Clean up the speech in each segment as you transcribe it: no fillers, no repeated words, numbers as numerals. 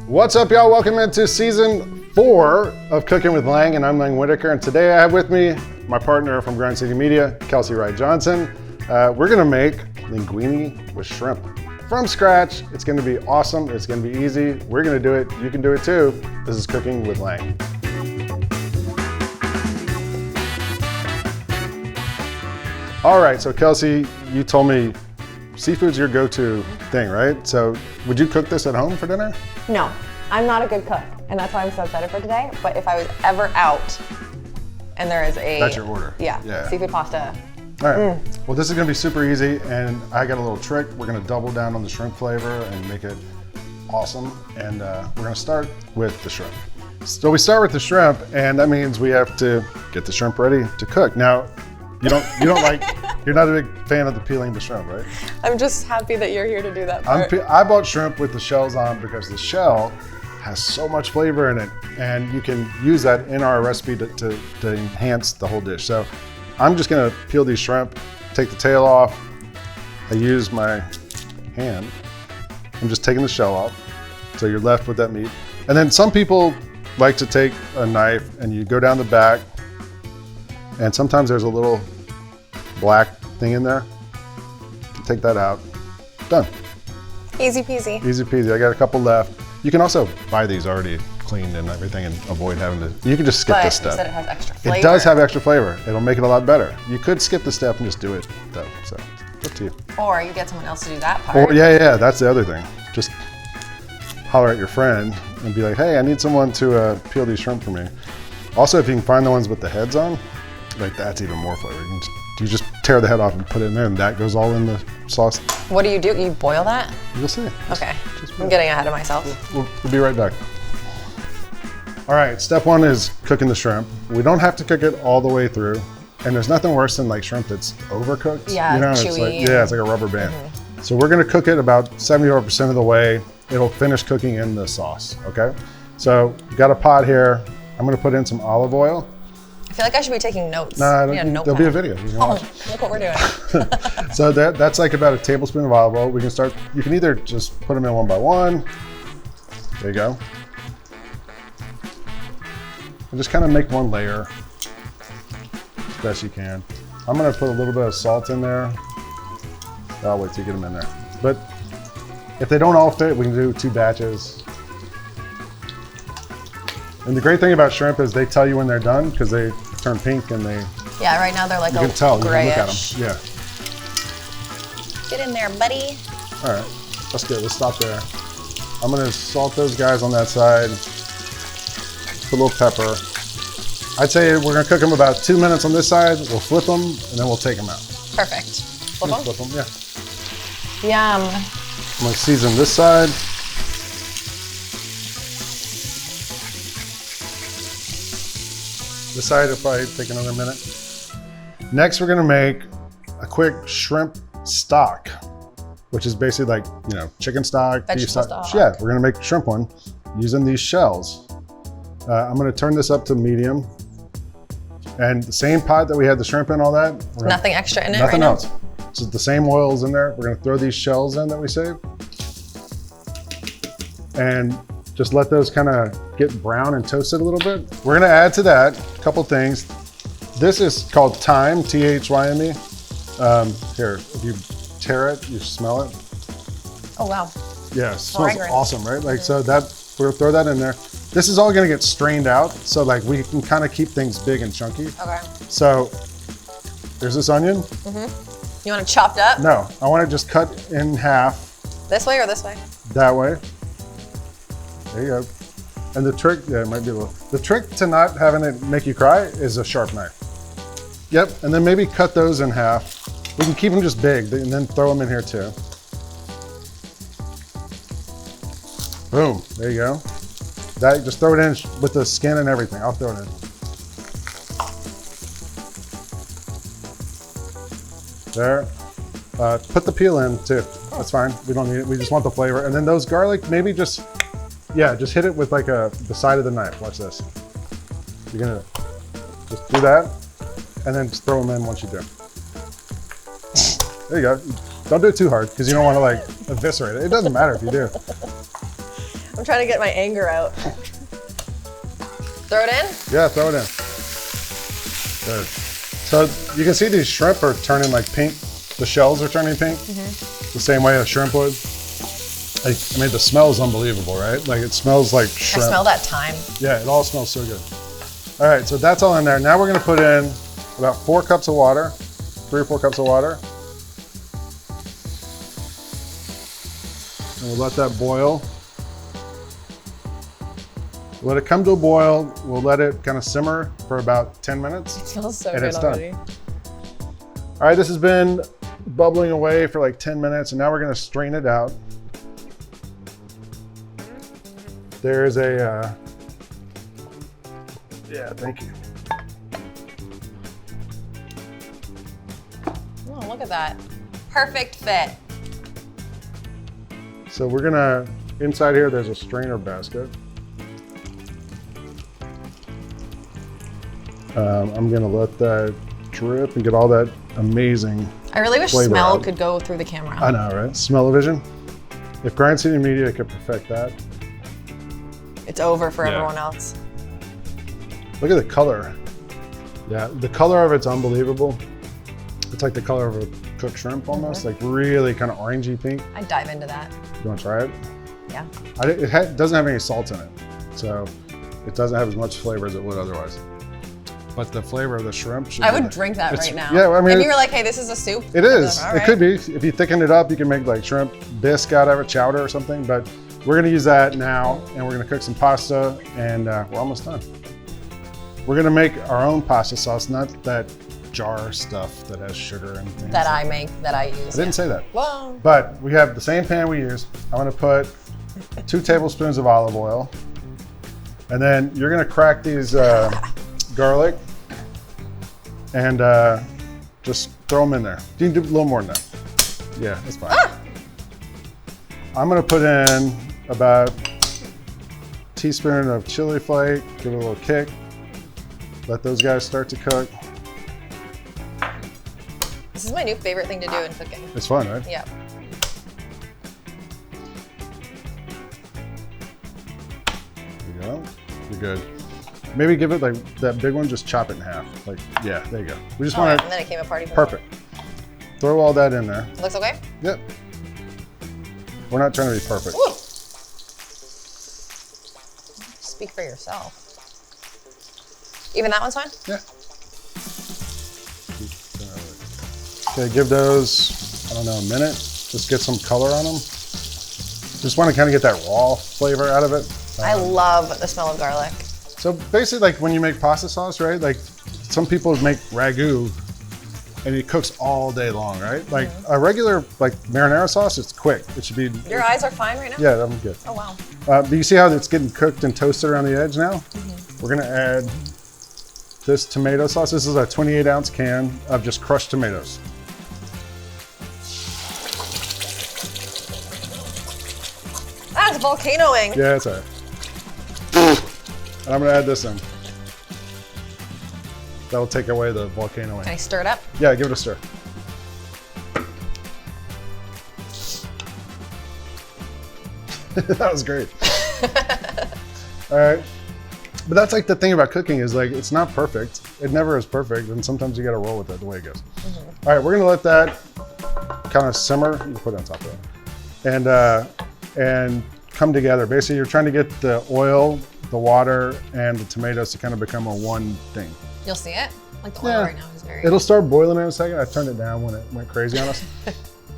What's up, y'all? Welcome into season 4 of Cooking with Lang, and I'm Lang Whitaker. And today I have with me my partner from Grind City Media, Kelsey Wright Johnson. We're gonna make linguini with shrimp from scratch. It's gonna be awesome. It's gonna be easy. We're gonna do it. You can do it too. This is Cooking with Lang. All right, so Kelsey, you told me seafood's your go-to thing, right? So would you cook this at home for dinner? No, I'm not a good cook, and that's why I'm so excited for today. But if I was ever out and there is a... That's your order. Yeah. Seafood pasta. All right, well, this is gonna be super easy, and I got a little trick. We're gonna double down on the shrimp flavor and make it awesome. And we're gonna start with the shrimp. So we start with the shrimp, and that means we have to get the shrimp ready to cook. Now, you don't like, you're not a big fan of the peeling the shrimp, right? I'm just happy that you're here to do that part. I bought shrimp with the shells on because the shell has so much flavor in it, and you can use that in our recipe to enhance the whole dish. So I'm just gonna peel these shrimp, take the tail off. I use my hand. I'm just taking the shell off. So you're left with that meat. And then some people like to take a knife and you go down the back, and sometimes there's a little black thing in there. Take that out. Done. Easy peasy. Easy peasy. I got a couple left. You can also buy these already cleaned and everything and avoid having to, you can just skip this step. But you said it has extra flavor. It does have extra flavor. It'll make it a lot better. You could skip the step and just do it though, so it's up to you. Or you get someone else to do that part. Or yeah, that's the other thing. Just holler at your friend and be like, hey, I need someone to peel these shrimp for me. Also, if you can find the ones with the heads on, like that's even more flavor. You just tear the head off and put it in there, and that goes all in the sauce. What do? You boil that? You'll see. Okay, I'm getting ahead of myself. We'll be right back. All right, step 1 is cooking the shrimp. We don't have to cook it all the way through, and there's nothing worse than like shrimp that's overcooked. Yeah, you know, chewy. It's like a rubber band. So we're gonna cook it about 70% of the way. It'll finish cooking in the sauce, okay? So we've got a pot here. I'm gonna put in some olive oil. I feel like I should be taking notes. No, there'll be a video. Oh, look what we're doing. So that's like about a tablespoon of olive oil. We can start, you can either just put them in one by one. There you go. And just kind of make one layer as best you can. I'm gonna put a little bit of salt in there. I'll wait till you get them in there. But if they don't all fit, we can do 2 batches. And the great thing about shrimp is they tell you when they're done because they turn pink and they... Yeah, right now they're like you can tell, grayish. You can look at them. Yeah. Get in there, buddy. All right, that's good. Let's stop there. I'm gonna salt those guys on that side. Put a little pepper. I'd say we're gonna cook them about 2 minutes on this side. We'll flip them and then we'll take them out. Perfect. Flip them? Flip them, yeah. Yum. I'm gonna season this side. This side will probably take another minute. Next, we're gonna make a quick shrimp stock, which is basically like, chicken stock, beef stock. Yeah, we're gonna make a shrimp one using these shells. I'm gonna turn this up to medium. And the same pot that we had the shrimp in, all that. Nothing extra in it Nothing right else. now? So the same oil's in there. We're gonna throw these shells in that we saved. And just let those kind of get brown and toasted a little bit. We're gonna add to that a couple things. This is called thyme, T-H-Y-M-E. Here, if you tear it, you smell it. Oh, wow. Yeah, it smells Fragrant. awesome, right? Like, so we'll throw that in there. This is all gonna get strained out, so like we can kind of keep things big and chunky. Okay. So, there's this onion. You want it chopped up? No, I want it just cut in half. This way or this way? That way. There you go. And the trick, it might be a little. The trick to not having it make you cry is a sharp knife. Yep, and then maybe cut those in half. We can keep them just big and then throw them in here too. Boom, there you go. Just throw it in with the skin and everything. I'll throw it in. There. Put the peel in too. That's fine. We don't need it. We just want the flavor. And then those garlic, maybe just hit it with like the side of the knife. Watch this. You're gonna just do that and then just throw them in once you do. There you go. Don't do it too hard because you don't want to like eviscerate it. It doesn't matter if you do. I'm trying to get my anger out. Throw it in? Yeah, throw it in. Good. So you can see these shrimp are turning like pink. The shells are turning pink. The same way a shrimp would. I mean, the smell is unbelievable, right? Like it smells like shrimp. I smell that thyme. Yeah, it all smells so good. All right, so that's all in there. Now we're gonna put in about 4 cups of water, 3 or 4 cups of water. And we'll let that boil. Let it come to a boil. We'll let it kind of simmer for about 10 minutes. It smells so and good it's already. done. All right, this has been bubbling away for like 10 minutes, and now we're gonna strain it out. There's a, yeah, thank you. Oh, look at that. Perfect fit. So we're gonna, inside here, there's a strainer basket. I'm gonna let that drip and get all that amazing I really wish flavor smell out. could go through the camera. I know, right? Smell-o-vision. If Grind Seating Media could perfect that. It's over for Yeah. everyone else. Look at the color. Yeah, the color of it's unbelievable. It's like the color of a cooked shrimp almost, like really kind of orangey pink. I'd dive into that. You wanna try it? Yeah. It doesn't have any salt in it, so it doesn't have as much flavor as it would otherwise. But the flavor of the shrimp should I be would there. drink that It's- right now. Yeah, I mean, if you were like, hey, this is a soup. it is. All It right. could be. If you thicken it up, you can make like shrimp bisque out of it, chowder or something. But we're gonna use that now, and we're gonna cook some pasta, and we're almost done. We're gonna make our own pasta sauce, not that jar stuff that has sugar and things. That I make, that I use. I didn't say that. Whoa. But we have the same pan we use. I'm gonna put 2 tablespoons of olive oil, and then you're gonna crack these garlic and just throw them in there. You can do a little more than that. Yeah, that's fine. I'm gonna put in about a teaspoon of chili flake, give it a little kick. Let those guys start to cook. This is my new favorite thing to do in cooking. It's fun, right? Yeah. There you go. You're good. Maybe give it like that big one, just chop it in half. Like, yeah, there you go. We just want And then it came a party for me. perfect. Throw all that in there. Looks okay? Yep. We're not trying to be perfect. Ooh. Speak for yourself. Even that one's fine? Yeah. Okay, give those, I don't know, a minute. Just get some color on them. Just want to kind of get that raw flavor out of it. I love the smell of garlic. So basically, like when you make pasta sauce, right? Like some people make ragu and it cooks all day long, right? Like a regular like marinara sauce, it's quick. It should be. Your eyes are fine right now? Yeah, I'm good. Oh, wow. But you see how it's getting cooked and toasted around the edge now? We're gonna add this tomato sauce. This is a 28-ounce can of just crushed tomatoes. Ah, it's volcanoing. Yeah, it's all right. And I'm gonna add this in. That'll take away the volcano. Can I stir it up? Yeah, give it a stir. That was great. All right. But that's like the thing about cooking is like, it's not perfect. It never is perfect. And sometimes you got to roll with it the way it goes. All right, we're going to let that kind of simmer. You can put it on top of that. And come together. Basically, you're trying to get the oil, the water, and the tomatoes to kind of become a one thing. You'll see it? Like the oil right now is very... It'll start boiling in a second. I turned it down when it went crazy on us.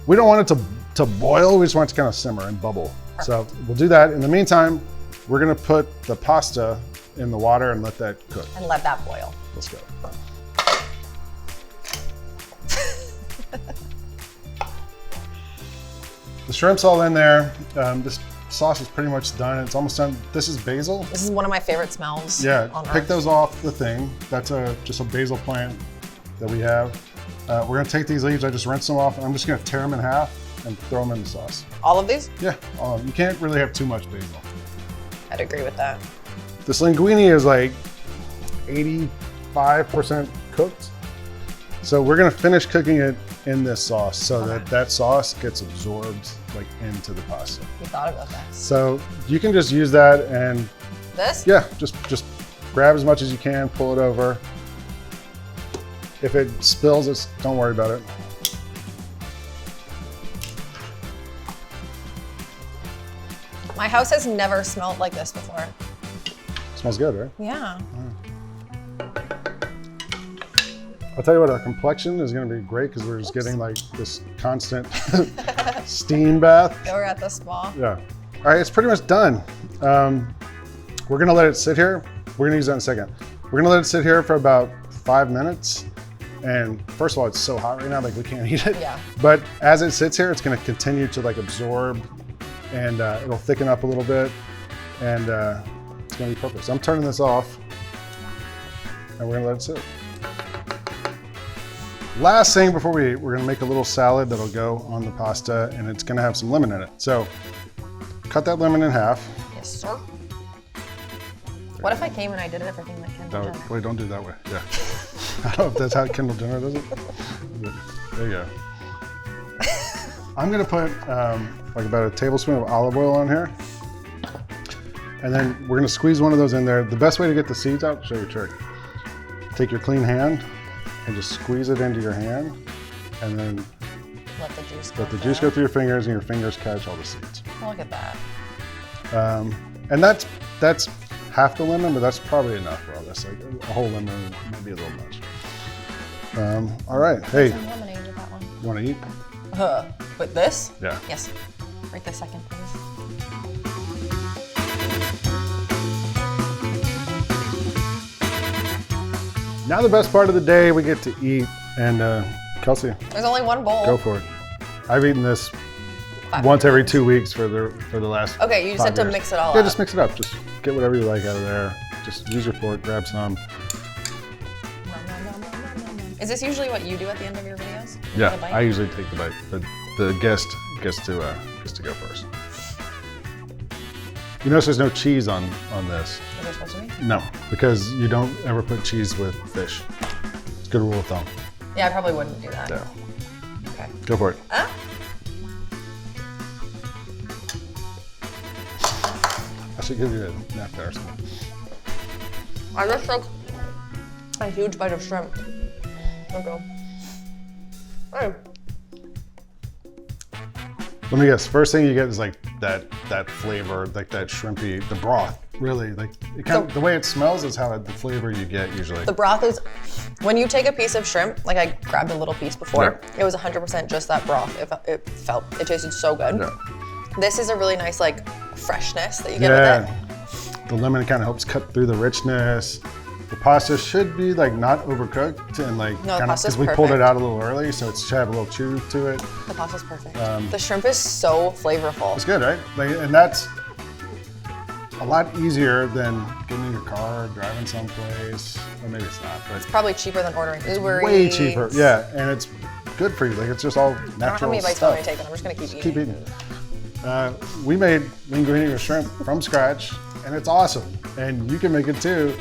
We don't want it to boil. We just want it to kind of simmer and bubble. Perfect. So we'll do that. In the meantime, we're going to put the pasta in the water and let that cook. And let that boil. Let's go. The shrimp's all in there. This sauce is pretty much done. It's almost done. This is basil. This is one of my favorite smells. Yeah, on pick earth. those off the thing. That's just a basil plant that we have. We're gonna take these leaves. I just rinsed them off. And I'm just gonna tear them in half and throw them in the sauce. All of these? Yeah, you can't really have too much basil. I'd agree with that. This linguini is like 85% cooked. So we're gonna finish cooking it in this sauce so that that sauce gets absorbed like into the pasta. You thought about that. So you can just use that and This? yeah, just grab as much as you can, pull it over. If it spills, don't worry about it. My house has never smelled like this before. Smells good, right? Yeah. I'll tell you what, our complexion is gonna be great because we're just getting like this constant steam bath. Yeah, we're at the spa. Yeah. All right, it's pretty much done. We're gonna let it sit here. We're gonna use that in a second. We're gonna let it sit here for about 5 minutes. And first of all, it's so hot right now, like we can't eat it. Yeah. But as it sits here, it's gonna continue to like absorb and it'll thicken up a little bit and it's gonna be perfect. So I'm turning this off and we're gonna let it sit. Last thing before we eat, we're gonna make a little salad that'll go on the pasta and it's gonna have some lemon in it. So cut that lemon in half. Yes, sir. What if I came and I did everything like Kendall Jenner? Wait, don't do it that way. Yeah. I don't know if that's how Kendall Jenner does it. There you go. I'm gonna put like about a tablespoon of olive oil on here. And then we're gonna squeeze one of those in there. The best way to get the seeds out, show you a trick. Take your clean hand and just squeeze it into your hand. And then Let the juice go through your fingers and your fingers catch all the seeds. Look at that. And that's half the lemon, but that's probably enough for all this. Like a whole lemon, maybe a little much. All right, hey, Some lemonade with that one. you wanna eat? With this? Yeah. Yes. Right this second, please. Now the best part of the day, we get to eat. And Kelsey, There's only one bowl. go for it. I've eaten this 5 once every minutes. 2 weeks for the last Okay, you just 5 have to years. mix it all Yeah, up. just mix it up. Just get whatever you like out of there. Just use your fork, grab some. Is this usually what you do at the end of your videos? Yeah, Take a bite? I usually take the bite, but the guest gets to go first. You notice there's no cheese on this. Is there supposed to be? No, because you don't ever put cheese with fish. It's a good rule of thumb. Yeah, I probably wouldn't do that. Yeah, Okay. go for it. I should give you a napkin or something. I just took a huge bite of shrimp. Okay. Hey. Let me guess. First thing you get is like that flavor, like that shrimpy, the broth. Really, like it kind of, the way it smells is how the flavor you get usually. The broth is, when you take a piece of shrimp, like I grabbed a little piece before, it was 100% just that broth. It tasted so good. Yeah. This is a really nice like freshness that you get with Yeah, it. the lemon kind of helps cut through the richness. The pasta should be like not overcooked and like No, the kind of pasta's because we pulled it perfect. out a little early, so it should have a little chew to it. The pasta's perfect. The shrimp is so flavorful. It's good, right? Like, and that's a lot easier than getting in your car, driving someplace. Or maybe it's not, but Probably cheaper than ordering Uber way Eats. cheaper. Yeah, and it's good for you. Like it's just all I don't know natural how many bites stuff. I'm gonna take, but I'm just gonna keep eating. Keep eating. We made linguini with shrimp from scratch, and it's awesome. And you can make it too,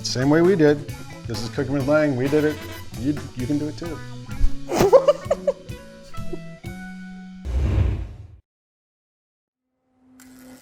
same way we did. This is Cooking with Lang. We did it. You can do it too.